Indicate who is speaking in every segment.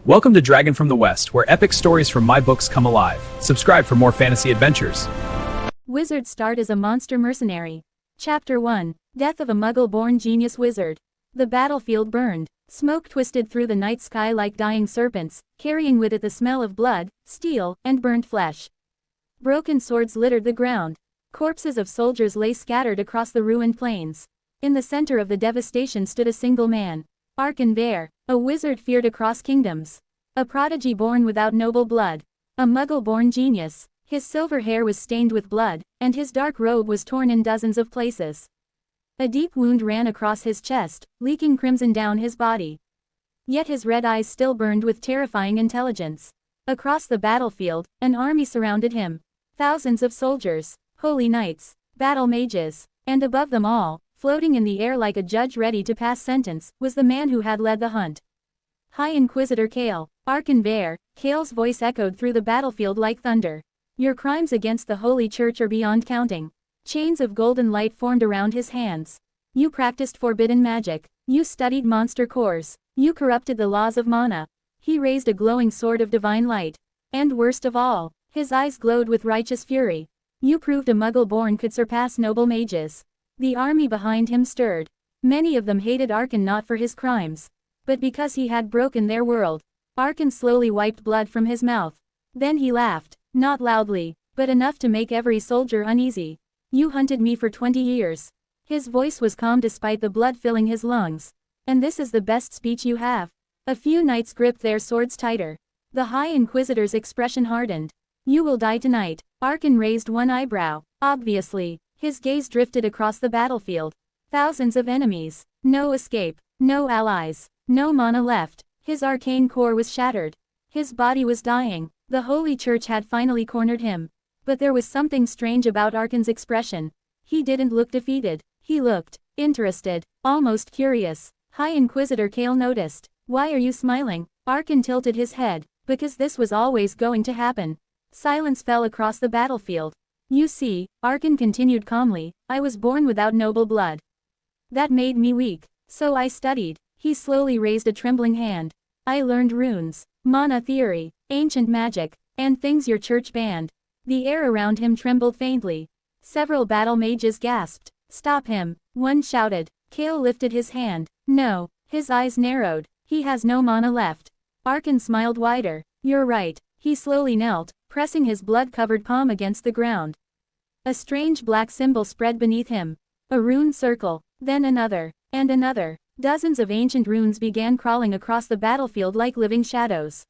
Speaker 1: Welcome to Dragon from the West, where epic stories from my books come alive. Subscribe for more fantasy adventures.
Speaker 2: Wizards start as a monster mercenary. Chapter 1. Death of a Muggle-born genius wizard. The battlefield burned. Smoke twisted through the night sky like dying serpents, carrying with it the smell of blood, steel, and burnt flesh. Broken swords littered the ground. Corpses of soldiers lay scattered across the ruined plains. In the center of the devastation stood a single man. Arkan Bear, a wizard feared across kingdoms. A prodigy born without noble blood. A Muggle-born genius. His silver hair was stained with blood, and his dark robe was torn in dozens of places. A deep wound ran across his chest, leaking crimson down his body. Yet his red eyes still burned with terrifying intelligence. Across the battlefield, an army surrounded him. Thousands of soldiers, holy knights, battle mages, and above them all, floating in the air like a judge ready to pass sentence, was the man who had led the hunt. High Inquisitor Kale, Arkan Bear. Kale's voice echoed through the battlefield like thunder. Your crimes against the Holy Church are beyond counting. Chains of golden light formed around his hands. You practiced forbidden magic. You studied monster cores. You corrupted the laws of mana. He raised a glowing sword of divine light. And worst of all, his eyes glowed with righteous fury. You proved a Muggle-born could surpass noble mages. The army behind him stirred. Many of them hated Arkan not for his crimes, but because he had broken their world. Arkan slowly wiped blood from his mouth. Then he laughed, not loudly, but enough to make every soldier uneasy. You hunted me for 20 years. His voice was calm despite the blood filling his lungs. And this is the best speech you have. A few knights gripped their swords tighter. The High Inquisitor's expression hardened. You will die tonight. Arkan raised one eyebrow. Obviously, his gaze drifted across the battlefield. Thousands of enemies. No escape. No allies. No mana left. His arcane core was shattered. His body was dying. The Holy Church had finally cornered him. But there was something strange about Arkan's expression. He didn't look defeated. He looked interested, almost curious. High Inquisitor Kale noticed. Why are you smiling? Arkan tilted his head. Because this was always going to happen. Silence fell across the battlefield. You see, Arkan continued calmly, I was born without noble blood. That made me weak. So I studied. He slowly raised a trembling hand. I learned runes, mana theory, ancient magic, and things your church banned. The air around him trembled faintly. Several battle mages gasped. Stop him, one shouted. Kale lifted his hand. No. His eyes narrowed. He has no mana left. Arkan smiled wider. You're right. He slowly knelt, pressing his blood-covered palm against the ground. A strange black symbol spread beneath him. A rune circle, then another, and another. Dozens of ancient runes began crawling across the battlefield like living shadows.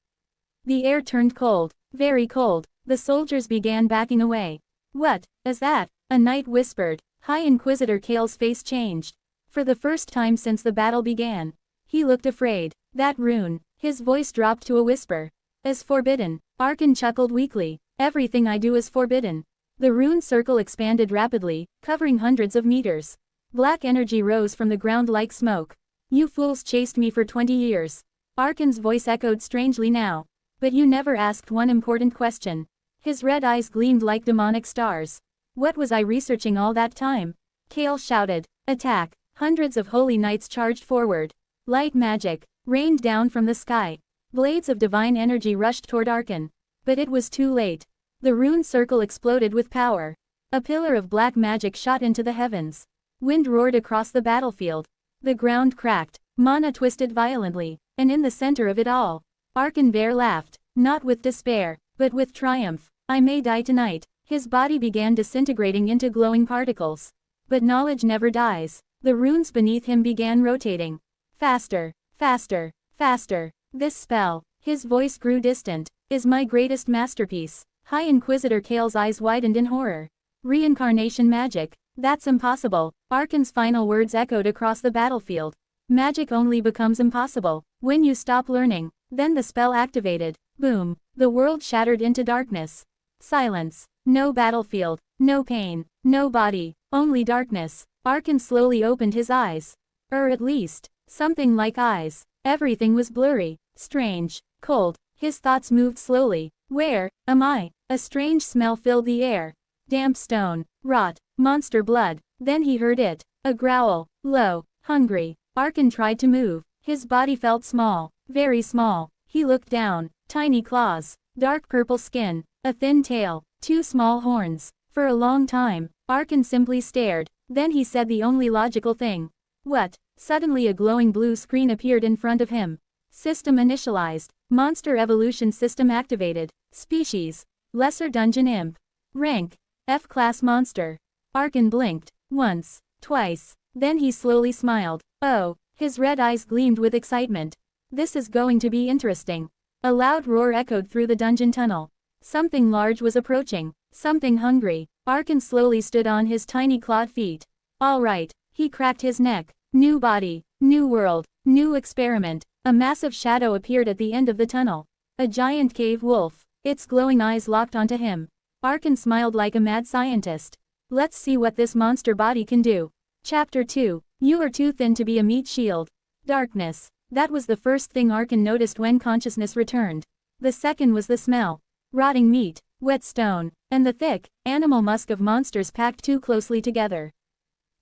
Speaker 2: The air turned cold, very cold. The soldiers began backing away. What is that? A knight whispered. High Inquisitor Kale's face changed. For the first time since the battle began, he looked afraid. That rune. His voice dropped to a whisper. Is forbidden. Arkan chuckled weakly. Everything I do is forbidden. The rune circle expanded rapidly, covering hundreds of meters. Black energy rose from the ground like smoke. You fools chased me for 20 years. Arkan's voice echoed strangely now. But you never asked one important question. His red eyes gleamed like demonic stars. What was I researching all that time? Kale shouted. Attack. Hundreds of holy knights charged forward. Light magic rained down from the sky. Blades of divine energy rushed toward Arkan. But it was too late. The rune circle exploded with power. A pillar of black magic shot into the heavens. Wind roared across the battlefield. The ground cracked. Mana twisted violently. And in the center of it all, Arkan Bear laughed. Not with despair, but with triumph. I may die tonight. His body began disintegrating into glowing particles. But knowledge never dies. The runes beneath him began rotating. Faster, faster, faster. This spell, his voice grew distant, is my greatest masterpiece. High Inquisitor Kale's eyes widened in horror. Reincarnation magic. That's impossible. Arkan's final words echoed across the battlefield. Magic only becomes impossible when you stop learning. Then the spell activated. Boom. The world shattered into darkness. Silence. No battlefield. No pain. No body. Only darkness. Arkan slowly opened his eyes. At least, something like eyes. Everything was blurry, strange, cold. His thoughts moved slowly. Where am I? A strange smell filled the air. Damp stone, rot, monster blood. Then he heard it. A growl, low, hungry. Arkan tried to move. His body felt small, very small. He looked down. Tiny claws. Dark purple skin. A thin tail. 2 small horns. For a long time, Arkan simply stared. Then he said the only logical thing. What? Suddenly a glowing blue screen appeared in front of him. System initialized. Monster evolution system activated. Species. Lesser Dungeon Imp. Rank. F-class monster. Arkan blinked. Once. Twice. Then he slowly smiled. Oh. His red eyes gleamed with excitement. This is going to be interesting. A loud roar echoed through the dungeon tunnel. Something large was approaching. Something hungry. Arkan slowly stood on his tiny clawed feet. All right. He cracked his neck. New body. New world. New experiment. A massive shadow appeared at the end of the tunnel. A giant cave wolf. Its glowing eyes locked onto him. Arkan smiled like a mad scientist. Let's see what this monster body can do. Chapter 2. You are too thin to be a meat shield. Darkness. That was the first thing Arkan noticed when consciousness returned. The second was the smell. Rotting meat, wet stone, and the thick, animal musk of monsters packed too closely together.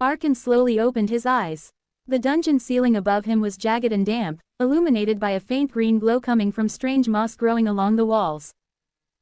Speaker 2: Arkan slowly opened his eyes. The dungeon ceiling above him was jagged and damp, illuminated by a faint green glow coming from strange moss growing along the walls.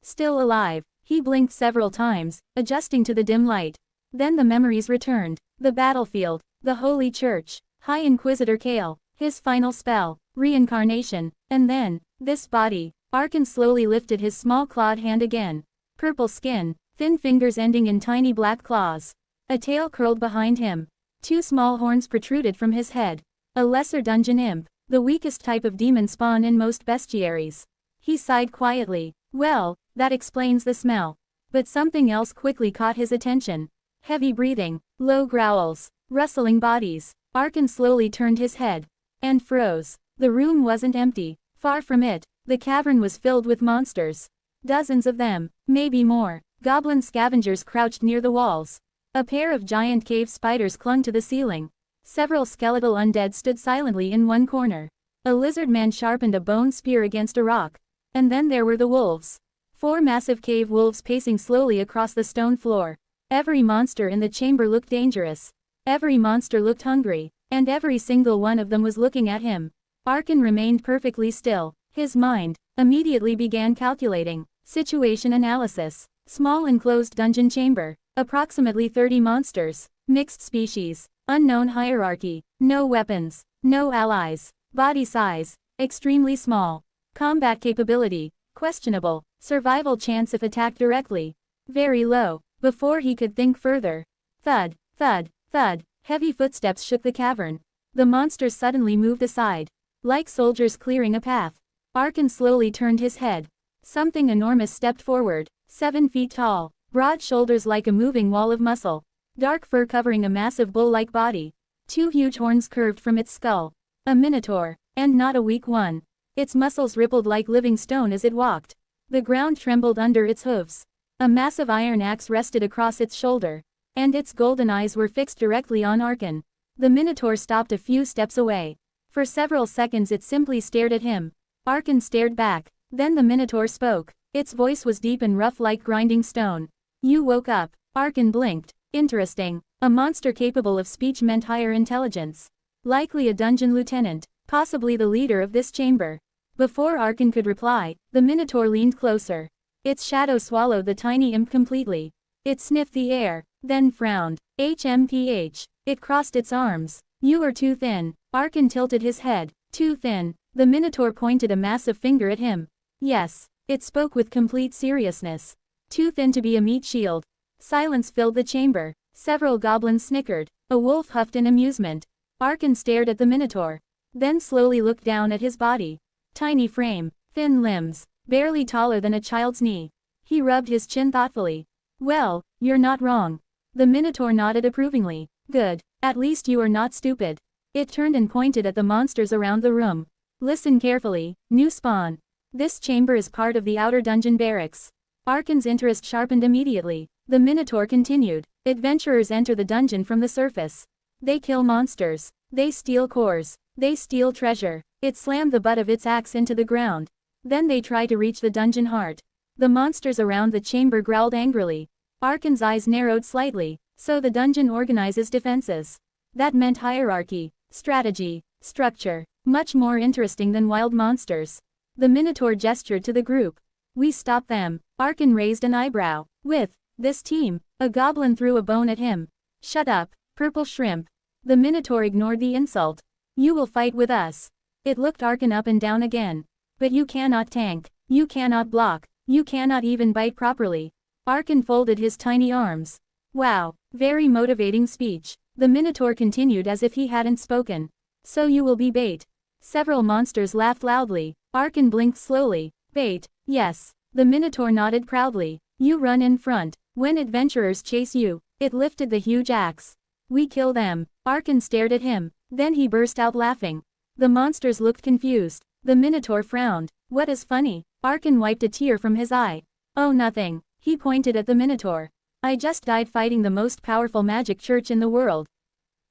Speaker 2: Still alive, he blinked several times, adjusting to the dim light. Then the memories returned. The battlefield, the holy church, High Inquisitor Kale, his final spell, reincarnation, and then, this body. Arkan slowly lifted his small clawed hand again. Purple skin, thin fingers ending in tiny black claws. A tail curled behind him. 2 small horns protruded from his head. A lesser dungeon imp, the weakest type of demon spawn in most bestiaries. He sighed quietly. Well, that explains the smell. But something else quickly caught his attention. Heavy breathing, low growls, rustling bodies. Arkan slowly turned his head. And froze. The room wasn't empty. Far from it. The cavern was filled with monsters. Dozens of them, maybe more. Goblin scavengers crouched near the walls. A pair of giant cave spiders clung to the ceiling. Several skeletal undead stood silently in one corner. A lizard man sharpened a bone spear against a rock. And then there were the wolves. 4 massive cave wolves pacing slowly across the stone floor. Every monster in the chamber looked dangerous. Every monster looked hungry. And every single one of them was looking at him. Arkan remained perfectly still. His mind immediately began calculating. Situation analysis. Small enclosed dungeon chamber. Approximately 30 monsters. Mixed species. Unknown hierarchy. No weapons. No allies. Body size. Extremely small. Combat capability. Questionable. Survival chance if attacked directly. Very low. Before he could think further. Thud, thud, thud. Heavy footsteps shook the cavern. The monsters suddenly moved aside. Like soldiers clearing a path. Arkan slowly turned his head. Something enormous stepped forward. 7 feet tall. Broad shoulders like a moving wall of muscle. Dark fur covering a massive bull-like body. 2 huge horns curved from its skull. A minotaur. And not a weak one. Its muscles rippled like living stone as it walked. The ground trembled under its hooves. A massive iron axe rested across its shoulder. And its golden eyes were fixed directly on Arkan. The minotaur stopped a few steps away. For several seconds it simply stared at him. Arkan stared back. Then the minotaur spoke. Its voice was deep and rough like grinding stone. You woke up. Arkan blinked. Interesting. A monster capable of speech meant higher intelligence. Likely a dungeon lieutenant. Possibly the leader of this chamber. Before Arkan could reply, the minotaur leaned closer. Its shadow swallowed the tiny imp completely. It sniffed the air, then frowned. HMPH. It crossed its arms. You are too thin. Arkan tilted his head. Too thin. The minotaur pointed a massive finger at him. Yes. It spoke with complete seriousness. Too thin to be a meat shield. Silence filled the chamber. Several goblins snickered. A wolf huffed in amusement. Arkan stared at the minotaur. Then slowly looked down at his body. Tiny frame. Thin limbs. Barely taller than a child's knee. He rubbed his chin thoughtfully. Well, you're not wrong. The minotaur nodded approvingly. Good. At least you are not stupid. It turned and pointed at the monsters around the room. Listen carefully, new spawn. This chamber is part of the outer dungeon barracks. Arkan's interest sharpened immediately. The minotaur continued. Adventurers enter the dungeon from the surface. They kill monsters. They steal cores. They steal treasure. It slammed the butt of its axe into the ground. Then they try to reach the dungeon heart. The monsters around the chamber growled angrily. Arkan's eyes narrowed slightly. So the dungeon organizes defenses. That meant hierarchy, strategy, structure. Much more interesting than wild monsters. The Minotaur gestured to the group. We stop them. Arkan raised an eyebrow. With this team, a goblin threw a bone at him. Shut up, purple shrimp. The Minotaur ignored the insult. You will fight with us. It looked Arkan up and down again. But you cannot tank. You cannot block. You cannot even bite properly. Arkan folded his tiny arms. Wow, very motivating speech. The Minotaur continued as if he hadn't spoken. So you will be bait. Several monsters laughed loudly. Arkan blinked slowly. Bait, yes. The Minotaur nodded proudly. You run in front. When adventurers chase you, it lifted the huge axe. We kill them. Arkan stared at him. Then he burst out laughing. The monsters looked confused. The Minotaur frowned. What is funny? Arkan wiped a tear from his eye. Oh, nothing. He pointed at the Minotaur. I just died fighting the most powerful magic church in the world.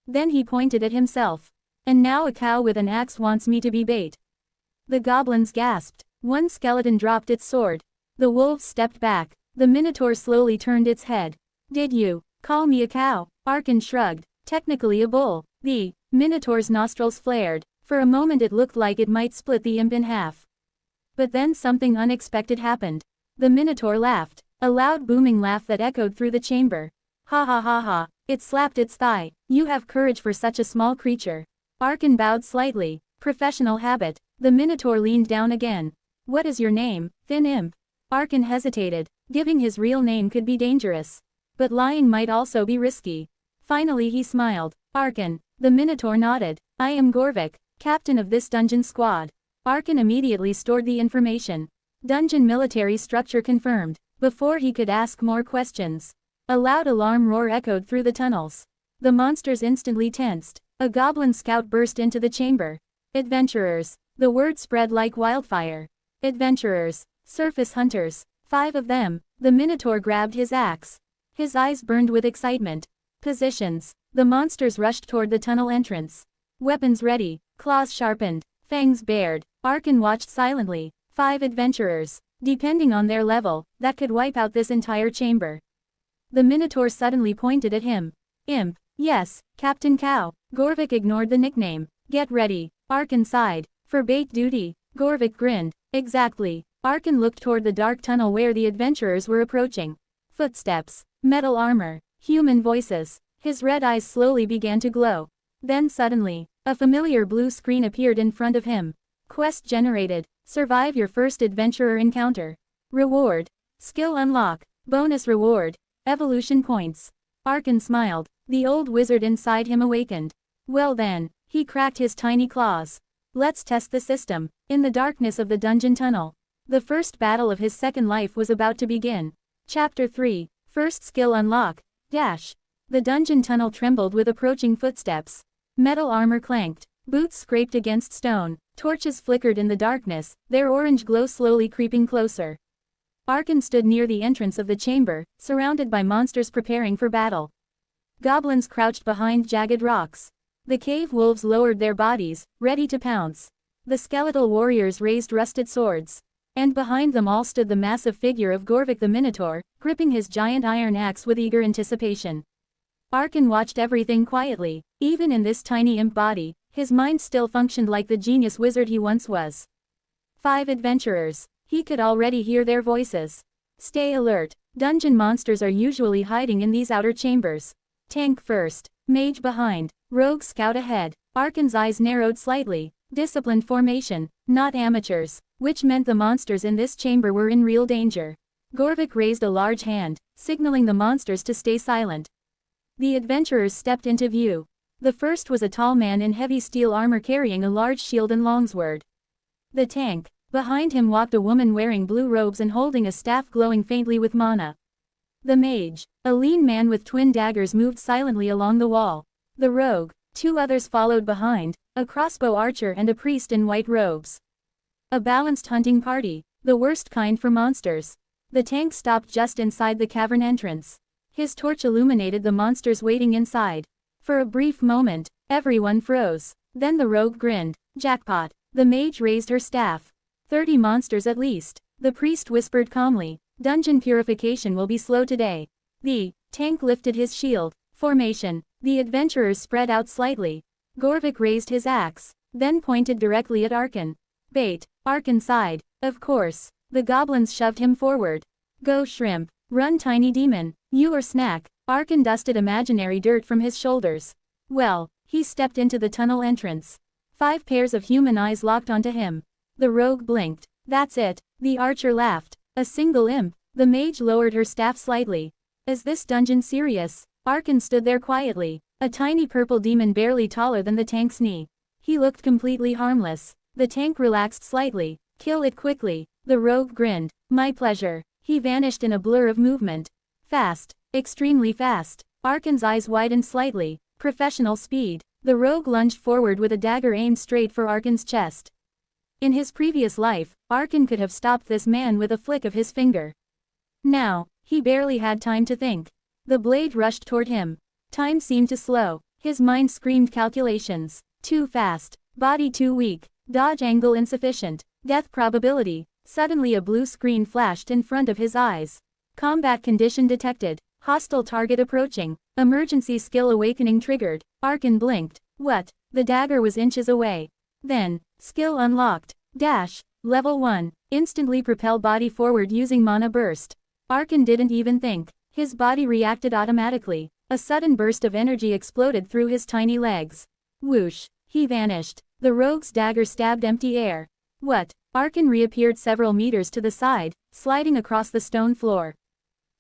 Speaker 2: Then he pointed at himself. And now a cow with an axe wants me to be bait. The goblins gasped. One skeleton dropped its sword. The wolves stepped back. The Minotaur slowly turned its head. Did you call me a cow? Arkan shrugged. Technically a bull. The Minotaur's nostrils flared. For a moment it looked like it might split the imp in half. But then something unexpected happened. The Minotaur laughed. A loud booming laugh that echoed through the chamber. Ha ha ha ha. It slapped its thigh. You have courage for such a small creature. Arkan bowed slightly. Professional habit. The Minotaur leaned down again. What is your name, thin imp? Arkan hesitated. Giving his real name could be dangerous. But lying might also be risky. Finally he smiled. Arkan. The Minotaur nodded. I am Gorvik, captain of this dungeon squad. Arkan immediately stored the information. Dungeon military structure confirmed. Before he could ask more questions, a loud alarm roar echoed through the tunnels. The monsters instantly tensed. A goblin scout burst into the chamber. Adventurers. The word spread like wildfire. Adventurers. Surface hunters. 5 of them. The Minotaur grabbed his axe. His eyes burned with excitement. Positions. The monsters rushed toward the tunnel entrance. Weapons ready, claws sharpened, fangs bared. Arkan watched silently. 5 adventurers. Depending on their level, that could wipe out this entire chamber. The Minotaur suddenly pointed at him. Imp. Yes, Captain Cow. Gorvik ignored the nickname. Get ready. Arkan sighed. For bait duty. Gorvik grinned. Exactly. Arkan looked toward the dark tunnel where the adventurers were approaching. Footsteps. Metal armor. Human voices. His red eyes slowly began to glow. Then suddenly, a familiar blue screen appeared in front of him. Quest generated. Survive your first adventurer encounter. Reward. Skill unlock. Bonus reward. Evolution points. Arkan smiled. The old wizard inside him awakened. Well then, he cracked his tiny claws. Let's test the system. In the darkness of the dungeon tunnel, the first battle of his second life was about to begin. Chapter 3. First skill unlock. Dash. The dungeon tunnel trembled with approaching footsteps. Metal armor clanked. Boots scraped against stone. Torches flickered in the darkness, their orange glow slowly creeping closer. Arkan stood near the entrance of the chamber, surrounded by monsters preparing for battle. Goblins crouched behind jagged rocks. The cave wolves lowered their bodies, ready to pounce. The skeletal warriors raised rusted swords. And behind them all stood the massive figure of Gorvik the Minotaur, gripping his giant iron axe with eager anticipation. Arkan watched everything quietly. Even in this tiny imp body, his mind still functioned like the genius wizard he once was. 5 adventurers. He could already hear their voices. Stay alert. Dungeon monsters are usually hiding in these outer chambers. Tank first. Mage behind. Rogue scout ahead. Arkan's eyes narrowed slightly. Disciplined formation, not amateurs, which meant the monsters in this chamber were in real danger. Gorvik raised a large hand, signaling the monsters to stay silent. The adventurers stepped into view. The first was a tall man in heavy steel armor carrying a large shield and longsword. The tank. Behind him walked a woman wearing blue robes and holding a staff glowing faintly with mana. The mage. A lean man with twin daggers moved silently along the wall. The rogue. 2 others followed behind, a crossbow archer and a priest in white robes. A balanced hunting party, the worst kind for monsters. The tank stopped just inside the cavern entrance. His torch illuminated the monsters waiting inside. For a brief moment, everyone froze. Then the rogue grinned. Jackpot. The mage raised her staff. 30 monsters at least. The priest whispered calmly. Dungeon purification will be slow today. The tank lifted his shield. Formation. The adventurers spread out slightly. Gorvik raised his axe, then pointed directly at Arkan. Bait, Arkan sighed. Of course. The goblins shoved him forward. Go shrimp. Run tiny demon. You or snack. Arkan dusted imaginary dirt from his shoulders. Well, he stepped into the tunnel entrance. 5 pairs of human eyes locked onto him. The rogue blinked. That's it. The archer laughed. A single imp. The mage lowered her staff slightly. Is this dungeon serious? Arkan stood there quietly. A tiny purple demon barely taller than the tank's knee. He looked completely harmless. The tank relaxed slightly. Kill it quickly. The rogue grinned. My pleasure. He vanished in a blur of movement. Fast. Extremely fast. Arkan's eyes widened slightly. Professional speed. The rogue lunged forward with a dagger aimed straight for Arkan's chest. In his previous life, Arkan could have stopped this man with a flick of his finger. Now, he barely had time to think. The blade rushed toward him. Time seemed to slow. His mind screamed calculations. Too fast. Body too weak. Dodge angle insufficient. Death probability. Suddenly a blue screen flashed in front of his eyes. Combat condition detected. Hostile target approaching. Emergency skill awakening triggered. Arkan blinked. What? The dagger was inches away. Then, skill unlocked. Dash. Level 1. Instantly propel body forward using mana burst. Arkan didn't even think. His body reacted automatically. A sudden burst of energy exploded through his tiny legs. Whoosh. He vanished. The rogue's dagger stabbed empty air. What? Arkan reappeared several meters to the side, sliding across the stone floor.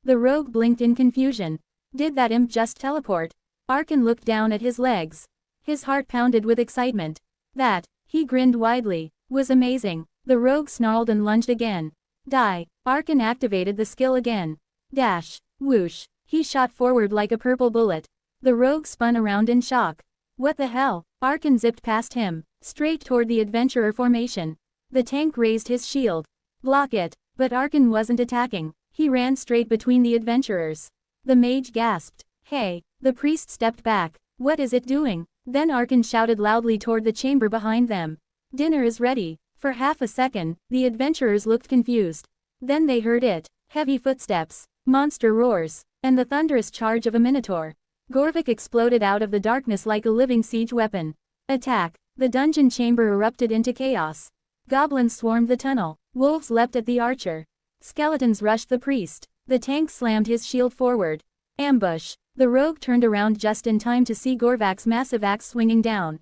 Speaker 2: The rogue blinked in confusion. Did that imp just teleport? Arkan looked down at his legs. His heart pounded with excitement. That, he grinned widely, was amazing. The rogue snarled and lunged again. Die. Arkan activated the skill again. Dash. Whoosh. He shot forward like a purple bullet. The rogue spun around in shock. What the hell? Arkan zipped past him, straight toward the adventurer formation. The tank raised his shield. Block it. But Arkan wasn't attacking. He ran straight between the adventurers. The mage gasped. Hey. The priest stepped back. What is it doing? Then Arkan shouted loudly toward the chamber behind them. Dinner is ready. For half a second, the adventurers looked confused. Then they heard it. Heavy footsteps. Monster roars. And the thunderous charge of a minotaur. Gorvik exploded out of the darkness like a living siege weapon. Attack. The dungeon chamber erupted into chaos. Goblins swarmed the tunnel. Wolves leapt at the archer. Skeletons rushed the priest. The tank slammed his shield forward. Ambush. The rogue turned around just in time to see Gorvak's massive axe swinging down.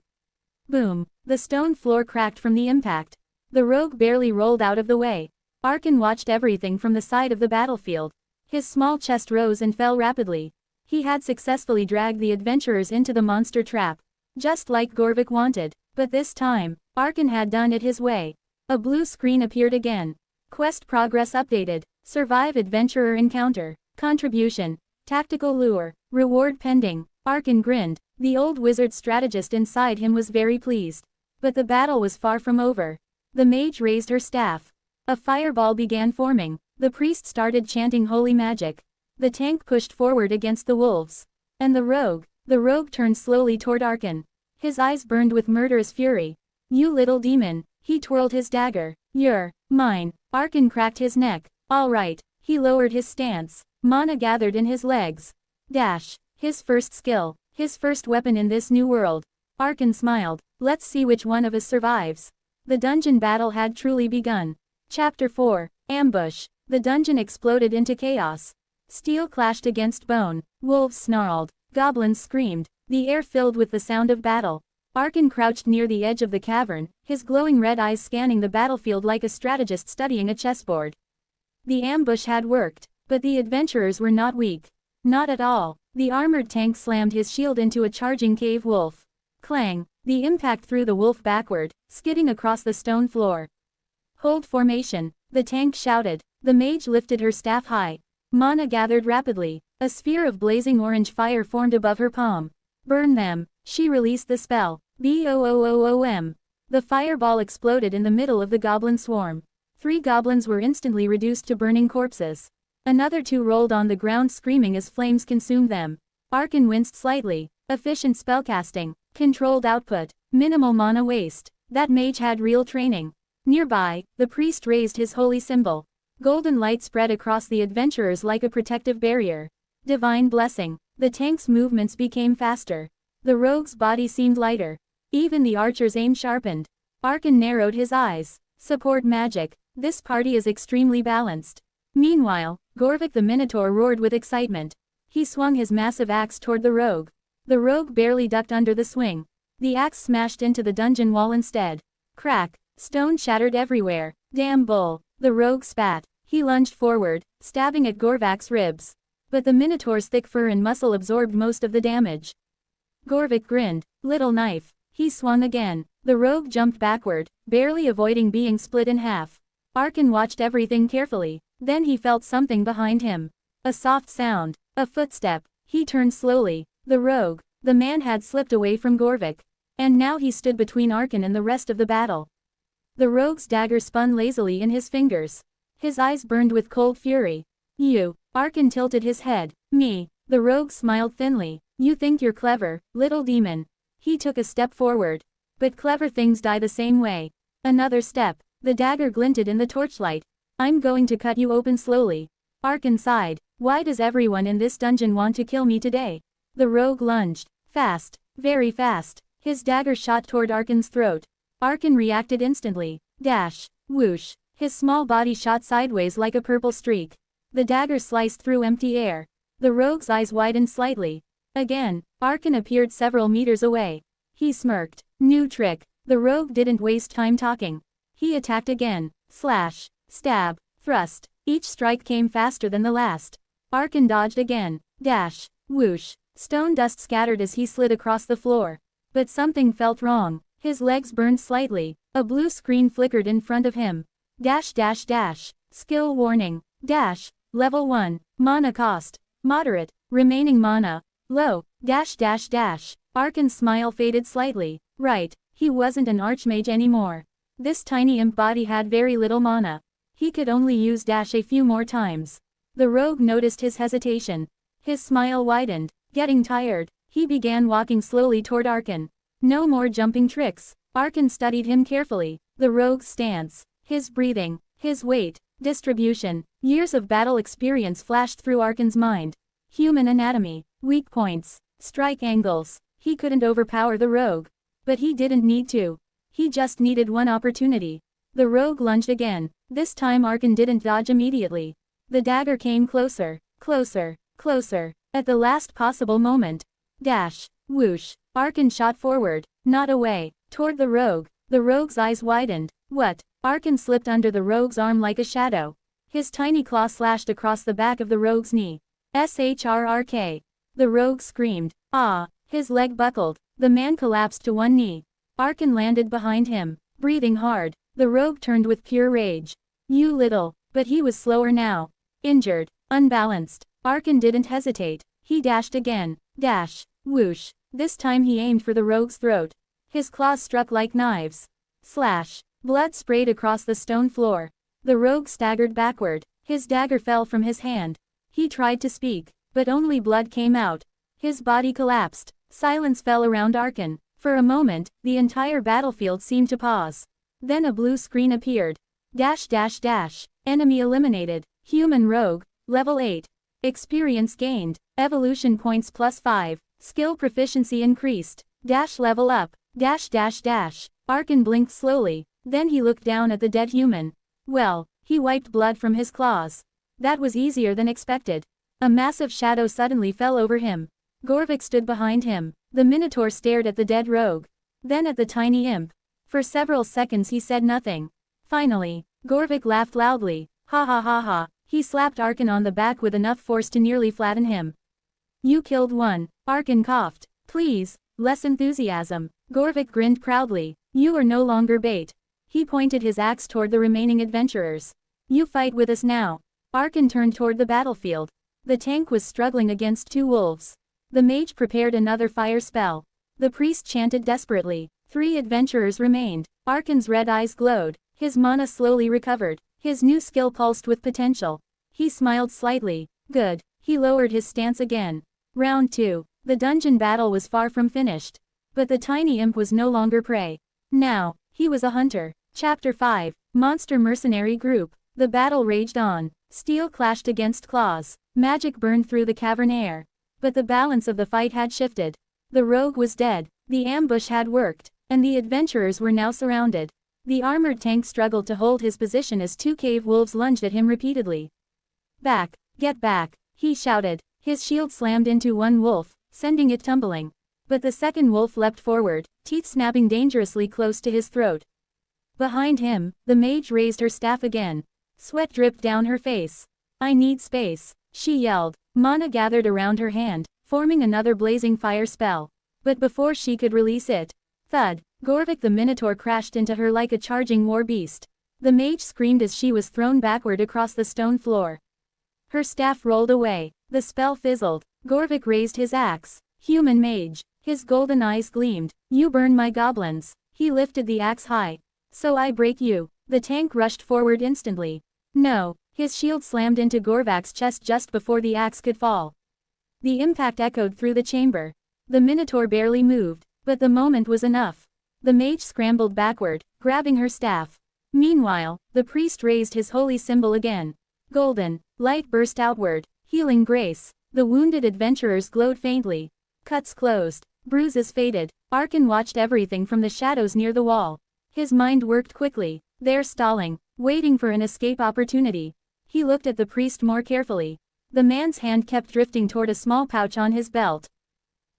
Speaker 2: Boom. The stone floor cracked from the impact. The rogue barely rolled out of the way. Arkan watched everything from the side of the battlefield. His small chest rose and fell rapidly. He had successfully dragged the adventurers into the monster trap. Just like Gorvik wanted. But this time, Arkan had done it his way. A blue screen appeared again. Quest progress updated. Survive adventurer encounter. Contribution. Tactical lure. Reward pending. Arkan grinned. The old wizard strategist inside him was very pleased. But the battle was far from over. The mage raised her staff. A fireball began forming. The priest started chanting holy magic. The tank pushed forward against the wolves. And the rogue turned slowly toward Arkan. His eyes burned with murderous fury. You little demon. He twirled his dagger. You're mine. Arkan cracked his neck. All right. He lowered his stance. Mana gathered in his legs. Dash. His first skill. His first weapon in this new world. Arkan smiled. Let's see which one of us survives. The dungeon battle had truly begun. Chapter 4. Ambush. The dungeon exploded into chaos. Steel clashed against bone. Wolves snarled. Goblins screamed. The air filled with the sound of battle. Arkan crouched near the edge of the cavern, his glowing red eyes scanning the battlefield like a strategist studying a chessboard. The ambush had worked, but the adventurers were not weak. Not at all. The armored tank slammed his shield into a charging cave wolf. Clang. The impact threw the wolf backward, skidding across the stone floor. Hold formation. The tank shouted. The mage lifted her staff high. Mana gathered rapidly. A sphere of blazing orange fire formed above her palm. Burn them. She released the spell. Boom. The fireball exploded in the middle of the goblin swarm. 3 goblins were instantly reduced to burning corpses. Another 2 rolled on the ground screaming as flames consumed them. Arkan winced slightly. Efficient spellcasting. Controlled output. Minimal mana waste. That mage had real training. Nearby, the priest raised his holy symbol. Golden light spread across the adventurers like a protective barrier. Divine blessing. The tank's movements became faster. The rogue's body seemed lighter. Even the archer's aim sharpened. Arkan narrowed his eyes. Support magic. This party is extremely balanced. Meanwhile, Gorvik the Minotaur roared with excitement. He swung his massive axe toward the rogue. The rogue barely ducked under the swing. The axe smashed into the dungeon wall instead. Crack. Stone shattered everywhere. Damn bull. The rogue spat. He lunged forward, stabbing at Gorvik's ribs. But the Minotaur's thick fur and muscle absorbed most of the damage. Gorvik grinned. Little knife. He swung again. The rogue jumped backward, barely avoiding being split in half. Arkan watched everything carefully. Then he felt something behind him. A soft sound. A footstep. He turned slowly. The rogue, the man had slipped away from Gorvik. And now he stood between Arkan and the rest of the battle. The rogue's dagger spun lazily in his fingers. His eyes burned with cold fury. You. Arkan tilted his head. Me. The rogue smiled thinly. You think you're clever, little demon. He took a step forward. But clever things die the same way. Another step. The dagger glinted in the torchlight. I'm going to cut you open slowly. Arkan sighed. Why does everyone in this dungeon want to kill me today? The rogue lunged. Fast. Very fast. His dagger shot toward Arkan's throat. Arkan reacted instantly. Dash. Whoosh. His small body shot sideways like a purple streak. The dagger sliced through empty air. The rogue's eyes widened slightly. Again, Arkan appeared several meters away. He smirked. New trick. The rogue didn't waste time talking. He attacked again. Slash. Stab. Thrust. Each strike came faster than the last. Arkan dodged again. Dash. Whoosh. Stone dust scattered as he slid across the floor. But something felt wrong. His legs burned slightly. A blue screen flickered in front of him. Dash dash dash. Skill warning. Dash. Level 1. Mana cost. Moderate. Remaining mana. Low. Dash dash dash. Arkan's smile faded slightly. Right. He wasn't an archmage anymore. This tiny imp body had very little mana. He could only use dash a few more times. The rogue noticed his hesitation. His smile widened. Getting tired, he began walking slowly toward Arkan. No more jumping tricks. Arkan studied him carefully. The rogue's stance, his breathing, his weight, distribution. Years of battle experience flashed through Arkan's mind. Human anatomy, weak points, strike angles. He couldn't overpower the rogue. But he didn't need to. He just needed one opportunity. The rogue lunged again. This time Arkan didn't dodge immediately. The dagger came closer, closer, closer. At the last possible moment. Dash. Whoosh. Arkan shot forward, not away, toward the rogue. The rogue's eyes widened. What? Arkan slipped under the rogue's arm like a shadow. His tiny claw slashed across the back of the rogue's knee. SHRRK. The rogue screamed. Ah. His leg buckled. The man collapsed to one knee. Arkan landed behind him, breathing hard. The rogue turned with pure rage. You little. But he was slower now. Injured. Unbalanced. Arkan didn't hesitate. He dashed again. Dash. Whoosh. This time he aimed for the rogue's throat. His claws struck like knives. Slash. Blood sprayed across the stone floor. The rogue staggered backward. His dagger fell from his hand. He tried to speak, but only blood came out. His body collapsed. Silence fell around Arkan. For a moment, the entire battlefield seemed to pause. Then a blue screen appeared. Dash dash dash. Enemy eliminated. Human rogue. Level 8. Experience gained. Evolution points +5. Skill proficiency increased. Dash level up. Dash dash dash. Arkan blinked slowly. Then he looked down at the dead human. Well, he wiped blood from his claws. That was easier than expected. A massive shadow suddenly fell over him. Gorvik stood behind him. The Minotaur stared at the dead rogue. Then at the tiny imp. For several seconds he said nothing. Finally, Gorvik laughed loudly. Ha ha ha ha. He slapped Arkan on the back with enough force to nearly flatten him. You killed one. Arkan coughed. Please, less enthusiasm. Gorvik grinned proudly. You are no longer bait. He pointed his axe toward the remaining adventurers. You fight with us now. Arkan turned toward the battlefield. The tank was struggling against two wolves. The mage prepared another fire spell. The priest chanted desperately. 3 adventurers remained. Arkan's red eyes glowed. His mana slowly recovered. His new skill pulsed with potential. He smiled slightly. Good. He lowered his stance again. Round 2. The dungeon battle was far from finished. But the tiny imp was no longer prey. Now, he was a hunter. Chapter 5. Monster Mercenary Group. The battle raged on. Steel clashed against claws. Magic burned through the cavern air. But the balance of the fight had shifted. The rogue was dead. The ambush had worked. and the adventurers were now surrounded. The armored tank struggled to hold his position as two cave wolves lunged at him repeatedly. Back! Get back! He shouted. His shield slammed into one wolf, sending it tumbling. But the second wolf leapt forward, teeth snapping dangerously close to his throat. Behind him, the mage raised her staff again. Sweat dripped down her face. I need space, she yelled. Mana gathered around her hand, forming another blazing fire spell. But before she could release it, thud, Gorvik the Minotaur crashed into her like a charging war beast. The mage screamed as she was thrown backward across the stone floor. Her staff rolled away. The spell fizzled. Gorvik raised his axe. Human mage. His golden eyes gleamed. You burn my goblins. He lifted the axe high. So I break you. The tank rushed forward instantly. No. His shield slammed into Gorvak's chest just before the axe could fall. The impact echoed through the chamber. The Minotaur barely moved, but the moment was enough. The mage scrambled backward, grabbing her staff. Meanwhile, the priest raised his holy symbol again. Golden light burst outward, healing grace. The wounded adventurers glowed faintly. Cuts closed, bruises faded. Arkan watched everything from the shadows near the wall. His mind worked quickly. They're stalling, waiting for an escape opportunity. He looked at the priest more carefully. The man's hand kept drifting toward a small pouch on his belt.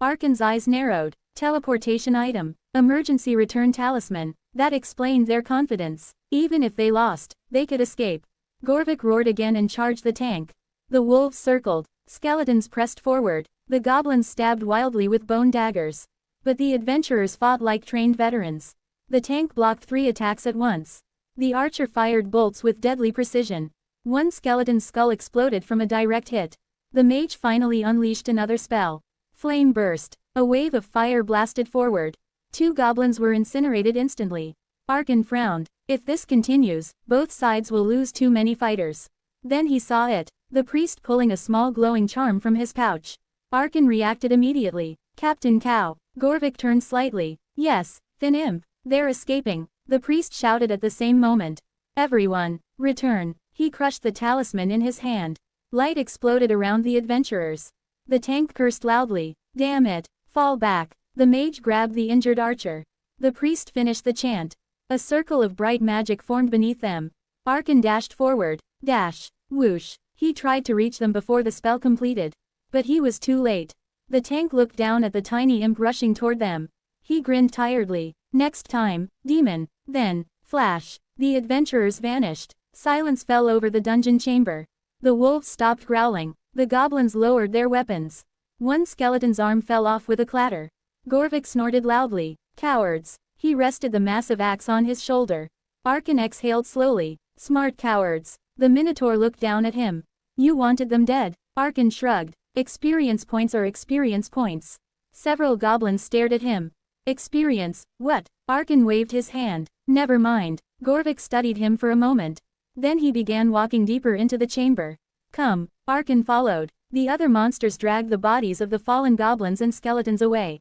Speaker 2: Arkan's eyes narrowed. Teleportation item. Emergency return talisman. That explained their confidence. Even if they lost, they could escape. Gorvik roared again and charged the tank. The wolves circled. Skeletons pressed forward. The goblins stabbed wildly with bone daggers. But the adventurers fought like trained veterans. The tank blocked 3 attacks at once. The archer fired bolts with deadly precision. One skeleton's skull exploded from a direct hit. The mage finally unleashed another spell. Flame burst. A wave of fire blasted forward. 2 goblins were incinerated instantly. Arkan frowned. If this continues, both sides will lose too many fighters. Then he saw it. The priest pulling a small glowing charm from his pouch. Arkan reacted immediately. Captain Cow. Gorvik turned slightly. Yes, Thin Imp. They're escaping. The priest shouted at the same moment. Everyone, return. He crushed the talisman in his hand. Light exploded around the adventurers. The tank cursed loudly. Damn it. Fall back. The mage grabbed the injured archer. The priest finished the chant. A circle of bright magic formed beneath them. Arkan dashed forward. Dash. Whoosh. He tried to reach them before the spell completed. But he was too late. The tank looked down at the tiny imp rushing toward them. He grinned tiredly. Next time, demon. Then, flash. The adventurers vanished. Silence fell over the dungeon chamber. The wolves stopped growling. The goblins lowered their weapons. One skeleton's arm fell off with a clatter. Gorvik snorted loudly. Cowards. He rested the massive axe on his shoulder. Arkan exhaled slowly. Smart cowards. The Minotaur looked down at him. You wanted them dead. Arkan shrugged. Experience points are experience points. Several goblins stared at him. Experience, what? Arkan waved his hand. Never mind. Gorvik studied him for a moment. Then he began walking deeper into the chamber. Come. Arkan followed. The other monsters dragged the bodies of the fallen goblins and skeletons away.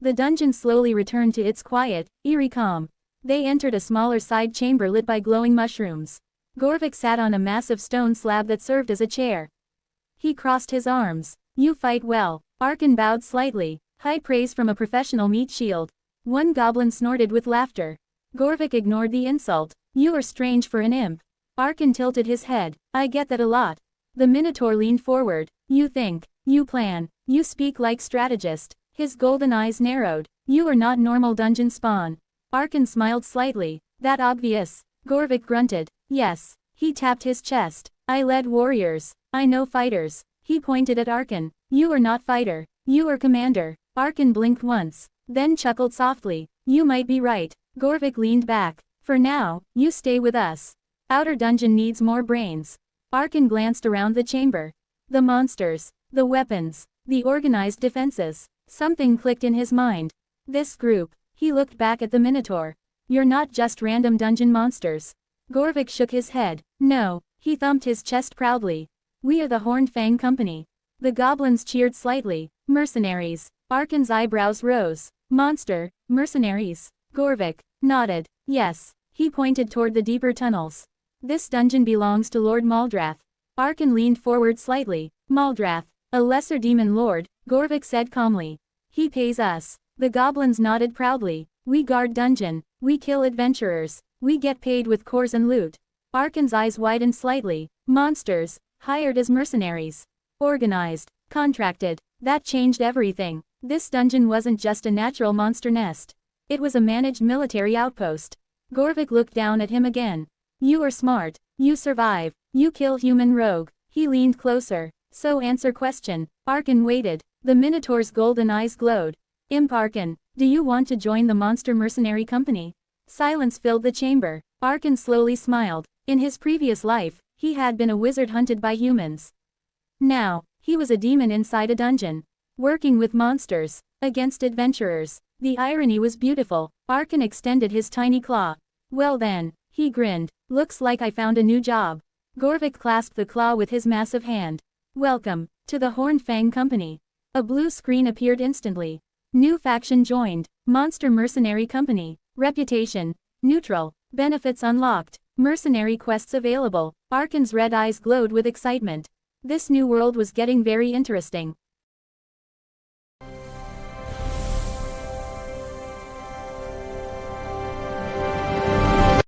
Speaker 2: The dungeon slowly returned to its quiet, eerie calm. They entered a smaller side chamber lit by glowing mushrooms. Gorvik sat on a massive stone slab that served as a chair. He crossed his arms. You fight well. Arkan bowed slightly. High praise from a professional meat shield. One goblin snorted with laughter. Gorvik ignored the insult. You are strange for an imp. Arkan tilted his head. I get that a lot. The Minotaur leaned forward. You think. You plan. You speak like strategist. His golden eyes narrowed. You are not normal dungeon spawn. Arkan smiled slightly. That obvious? Gorvik grunted. Yes. He tapped his chest. I led warriors. I know fighters. He pointed at Arkan. You are not fighter. You are commander. Arkan blinked once. Then chuckled softly. You might be right. Gorvik leaned back. For now, you stay with us. Outer dungeon needs more brains. Arkan glanced around the chamber. The monsters. The weapons. The organized defenses. Something clicked in his mind. This group. He looked back at the Minotaur. You're not just random dungeon monsters. Gorvik shook his head. No. He thumped his chest proudly. We are the Horned Fang Company. The goblins cheered slightly. Mercenaries. Arkan's eyebrows rose. Monster. Mercenaries. Gorvik nodded. Yes. He pointed toward the deeper tunnels. This dungeon belongs to Lord Maldrath. Arkan leaned forward slightly. Maldrath. A lesser demon lord, Gorvik said calmly. He pays us. The goblins nodded proudly. We guard dungeon. We kill adventurers. We get paid with cores and loot. Arkan's eyes widened slightly. Monsters. Hired as mercenaries. Organized. Contracted. That changed everything. This dungeon wasn't just a natural monster nest. It was a managed military outpost. Gorvik looked down at him again. You are smart. You survive. You kill human rogue. He leaned closer. So answer question. Arkan waited. The Minotaur's golden eyes glowed. Imp Arkan, do you want to join the monster mercenary company? Silence filled the chamber. Arkan slowly smiled. In his previous life, he had been a wizard hunted by humans. Now, he was a demon inside a dungeon. Working with monsters. Against adventurers. The irony was beautiful. Arkan extended his tiny claw. Well then, he grinned. Looks like I found a new job. Gorvik clasped the claw with his massive hand. Welcome, to the Horned Fang Company. A blue screen appeared instantly. New faction joined. Monster Mercenary Company. Reputation. Neutral. Benefits unlocked. Mercenary quests available. Arkan's red eyes glowed with excitement. This new world was getting very interesting.